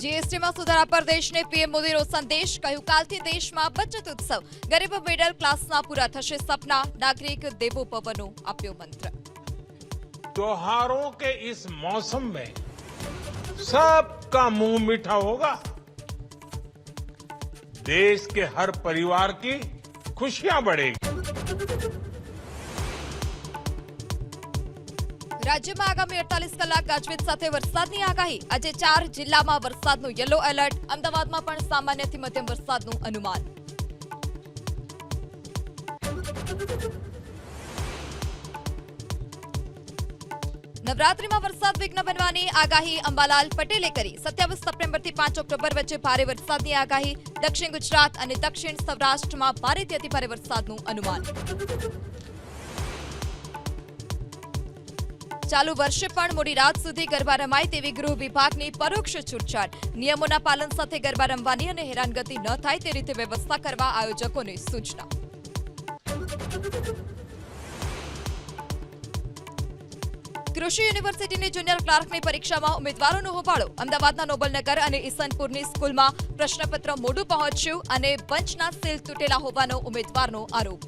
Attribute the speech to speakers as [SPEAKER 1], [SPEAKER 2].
[SPEAKER 1] GST में सुधारा पर देश ने पीएम मोदी नो संदेश कहूं कालथी देश में बचत उत्सव गरीब मिडल क्लास पूरा थशे सपना नागरिक देवो भवनो आप्यो मंत्र।
[SPEAKER 2] त्योहारों के इस मौसम में सबका मुंह मीठा होगा। देश के हर परिवार की खुशियां बढ़ेगी।
[SPEAKER 1] राज्य में आगामी 48 कलाक गाजवीज साथे वरसादनी आगाही। आज 4 जिल्लामां वरसादनुं येलो एलर्ट। अमदावादमां पण सामान्यथी मध्यम वरसादनुं अनुमान। नवरात्रिमां वरसाद विघ्न बनवानी आगाही अंबालाल पटेले करी। 27 सप्टेम्बरथी 5 ऑक्टोबर वच्चे भारे वरसादनी आगाही। दक्षिण गुजरात अने दक्षिण सौराष्ट्रमां भारेथी अतिभारे वरसादनुं अनुमान। चालू वर्षे पण मोडी रात सुधी गरबा रमाय तेवी गृह विभागनी परोक्ष छूटछाट। नियमोना पालन साथे गरबा रमवानी अने हेरानगति न थाय ते रीते व्यवस्था करवा आयोजकोने सूचना। कृषि यूनिवर्सिटीनी जूनियर क्लार्कनी परीक्षामां उमेदवारोनो होबाळो। अमदावादना नोबलनगर अने ईसनपुरनी स्कूलमां प्रश्नपत्र मोडું પહોંચ્યું અને બંચના સીલ તૂટેલા હોવાનો ઉમેદવારનો આરોપ।